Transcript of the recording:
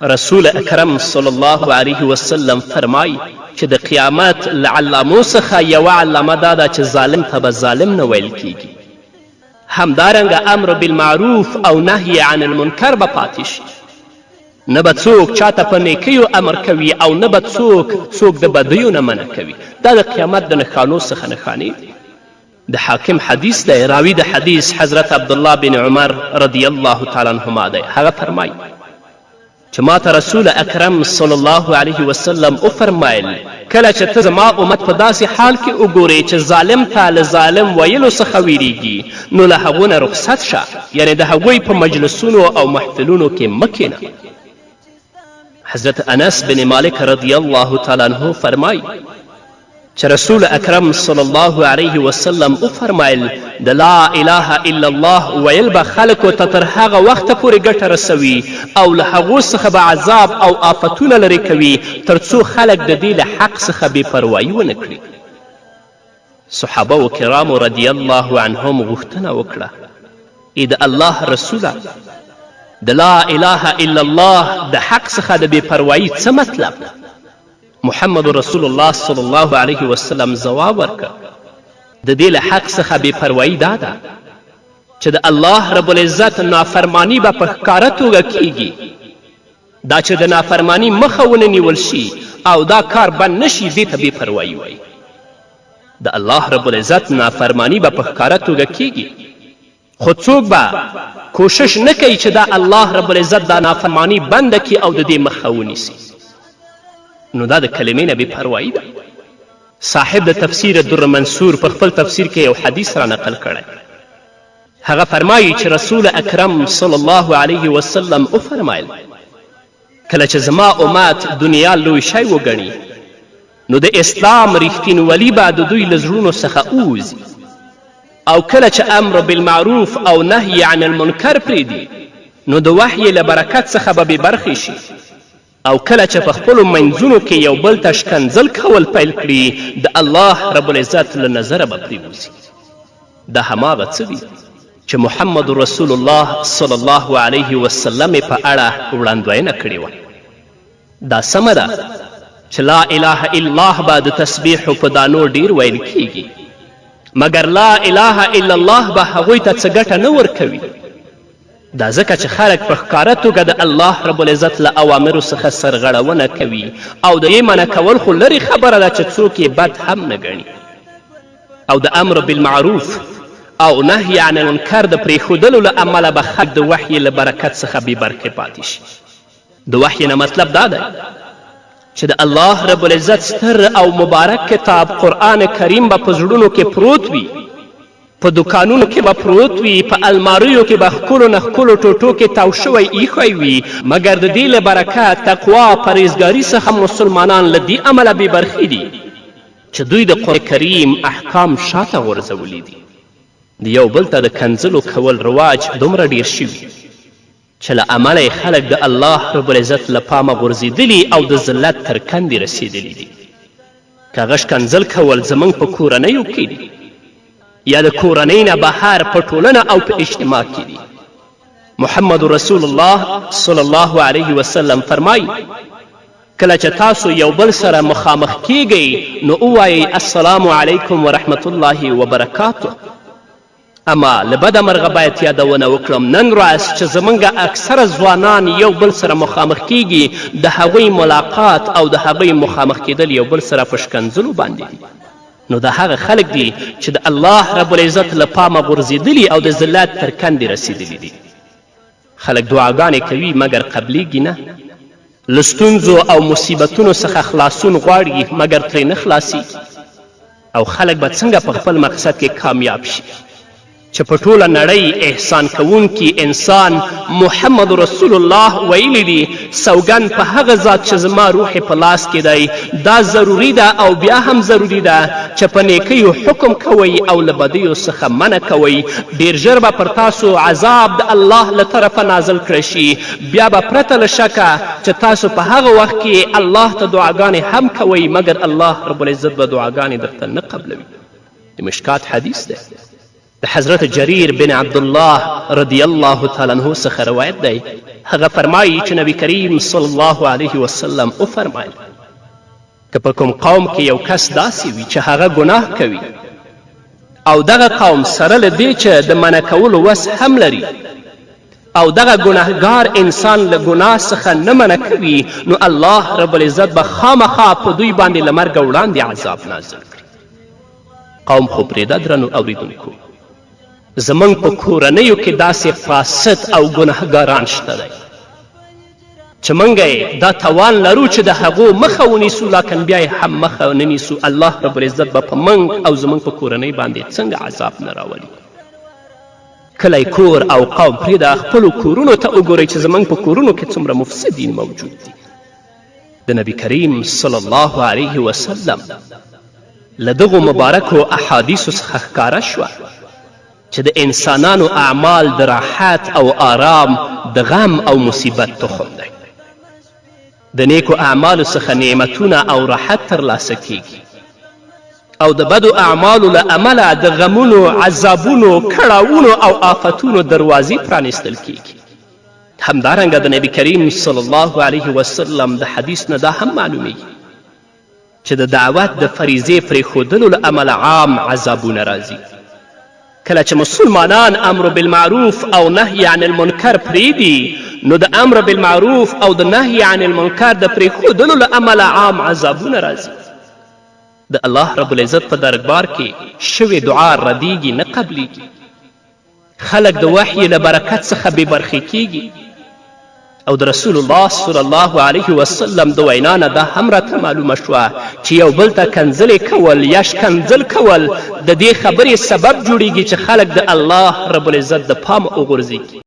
رسول اکرم صلی الله علیه وسلم فرمای چې د قیامت له علامو څخه یوه علامه دا ده چې ظالم ته به ظالم نه ویل کیږي. همدارنګه امر بالمعروف او نهی عن المنکر به پاتې شي. نه به څوک چاته په نیکیو امر کوي او نه به څوک د بدیو نه منع کوي. دا د قیامت د نښانو څخه نښانې دي. د حاکم حدیث دی، راوي د حدیث حضرت عبدالله بن عمر رضی الله تعالی عنهما دی. هغه فرمایي چې ما ته رسول اکرم صلی الله علیه وسلم وفرمایل کله چې ته زما امت په داسې حال کې وګورې چې ظالم ته له ظالم ویلو څخه ویریږي نو له هغو نه رخصت شه، یعنې د هغوی په مجلسونو او محفلونو کې مه کښېنه. حضرت انس بن مالک رضی الله تعالی عنه فرمایي چې رسول اکرم صلی الله علیه وسلم وفرمایل د لا اله الا الله ویل به خلکو ته تر هغه وخته پورې ګټه رسوي او له هغو څخه به عذاب او آفتونه لرې کوي تر څو خلک د دې له حق څخه بې پروایي ونه کړي. صحابه و کرامو رضی الله عنهم غوښتنه وکړه ای د الله رسوله د لا اله الا الله د حق څخه د بې پروایي څه مطلب؟ محمد رسول الله صلی الله علیه وسلم ځواب ورکړ د دې له حق څخه بې پروایي دا ده چې د الله رب العزت نافرمانی به په ښکاره توګه کیږي. دا چې د نافرمانی مخه ونه نیول شي او دا کار بند نشي دې ته بې پروایي وایي. د الله رب العزت نافرمانی به په ښکاره توګه کیږي خو څوک به کوشش نه کوي چې دا الله رب العزت دا نافرمانی بنده کړي او د دې مخه ونیسي، نو دا د کلمې نه بې پروایي ده. صاحب د تفسیر الدر منصور په خپل تفسیر کې یو حدیث را نقل کړی. هغه فرمایي چې رسول اکرم صلی الله علیه وسلم وفرمایل کله چې زما امت دنیا لوی شی وګڼي نو د اسلام ریښتینولي به د دوی له زړونو څخه ووځي او کله چې امر بالمعروف او نهی عن المنکر پرېږدي نو د وحی له برکت څخه به بې برخې شي او کله چې په خپلو منځونو کې یو بل ته شکنځل کول پیل کړي د الله رب العزت له نظره به پرېوځي. دا هماغه څه دي چې محمد رسول الله صلی الله علیه وسلم په اړه وړاندوینه کړې وه. دا سمه ده چې لا اله الا الله به د تسبیحو په دانو ډیر ویل کیږي مګر لا اله الا الله به هغوی ته څه ګټه نه ورکوي. دا ځکه چې خلک په ښکاره توګه د الله رب العزت له اوامرو څخه سرغړونه کوي او د دې منع کول خو لرې خبره ده چې څوک یې بد هم نه ګڼي. او د امر بالمعروف او نهی عن المنکر د پرېښودلو له امله به خلک د وحی له برکت څخه بې برخې پاتې شي. د وحی نه مطلب دا دی چې د الله رب العزت ستر او مبارک کتاب قرآن کریم به په زړونو کې پروت وي، په دوکانونو کې به پروت وي، په الماریو کې به ښکلو نه ښکلو ټوټو کې تاو شوی ایښی وي، مګر د دې له برکت تقوا پرهیزګاري څخه مسلمانان له دې امله بې برخې دي چې دوی د قرآن کریم احکام شاته غورځولي دي. د یو بل ته د کنځلو کول رواج دومره ډیر شوي چې له امله یې خلک د الله رب العزت له پامه غورځېدلي او د ذلت تر کندې رسېدلي دي. که هغه ښکنځل کول زموږ په کورنیو کې دي یا د کورنۍ نه بهر په ټولنه او په اجتماع کې دي. محمد رسول الله صلی الله علیه وسلم فرمایي کله چې تاسو یو بل سره مخامخ کیږئ نو ووایئ السلام علیکم ورحمت الله وبرکاته. اما له بده مرغه باید یادونه وکړم نن ورځ چې زموږ اکثره ځوانان یو بل سره مخامخ کیږي د هغوی ملاقات او د هغوی مخامخ کیدل یو بل سره په ښکنځلو باندې دي. نو د هغه خلک دي چې د الله رب العزت له پامه غورځېدلي او د ذلت تر کندې رسېدلي دي. خلک دعاګانې کوي مګر قبلیږي نه، له ستونزو او مصیبتونو څخه خلاصون غواړي مګر ترې نه خلاصیږي. او خلک به څنګه په خپل مقصد کې کامیاب شي چې په ټوله نړۍ احسان کوونکی انسان محمد رسول الله ویلی دی سوګند په هغه ذات چې زما روح په لاس کې دی دا ضروري ده او بیا هم ضروري ده چې په نیکیو حکم کوئ او له بدیو څخه منع کوئ. ډېر ژر به پر تاسو عذاب د الله له طرفه نازل کړی شي، بیا به پرته له شکه چې تاسو په هغه وخت کې الله ته دعاګانې هم کوئ مګر الله رب العزت به دعاګانې درته نه قبلوي. د مشکات حدیث دی د حضرت جریر بن عبدالله رضی الله تعالی عنه څخه روایت دی. هغه فرمایي چې نبی کریم صلی الله علیه وسلم وفرمایل که په کوم قوم کې یو کس داسې وي چې هغه ګناه کوي او دغه قوم سره له دې چې د منع کولو وس هم لري او دغه ګناهګار انسان له ګناه څخه نه منع کوي نو الله رب العزت به خامخا په دوی باندې له مرګه وړاندې عذاب نازل کړي. قوم خو پرېږده درنو اوریدونکو، زموږ په کورنیو کې داسې فاسد او ګناهګاران شته دی چې موږ دا توان لرو چې د هغو مخه ونیسو، لکن بیا یې هم مخه نه نیسو. الله رب العزت به په موږ او زموږ په کورنۍ باندې څنګه عذاب نه راولي. کلی کور او قوم پرېږده، خپلو کورونو ته وګورئ چې زموږ په کورونو کې څومره مفسدین موجود دي. د نبی کریم صلی الله علیه وسلم له دغو مبارکو احادیثو څخه ښکاره شوه چې د انسانانو اعمال د راحت او آرام د غم او مصیبت تخم دی. د نیکو اعمالو څخه نعمتونه او راحت ترلاسه کیږي او د بدو اعمالو له امله د غمونو، عذابونو، کړاوونو او آفتونو دروازې پرانیستل کیږي. همدارنګه د نبی کریم صلی الله علیه وسلم د حدیث نه دا هم معلومیږي چې د دعوت د فریضې پرېښودلو له امله عام عذابونه راځي. کله چې مسلمانان امر بالمعروف او نهی عن المنکر پرېږدي نو د امر بالمعروف او د نهی عن المنکر د پرېښودلو له امله عام عذابونه راځي. د الله رب العزت په دربار کې شوې دعا ردیږي نه قبلیږي. خلک د وحی له برکت څخه بې برخې کیږي او د رسول الله صلی الله علیه وسلم د وینا نه دا هم راته معلومه شوه چې یو بل ته کنځلې کول یا شکنځل کول د دې خبرې سبب جوړیږي چې خلک د الله رب العزت د پامه وغورځي.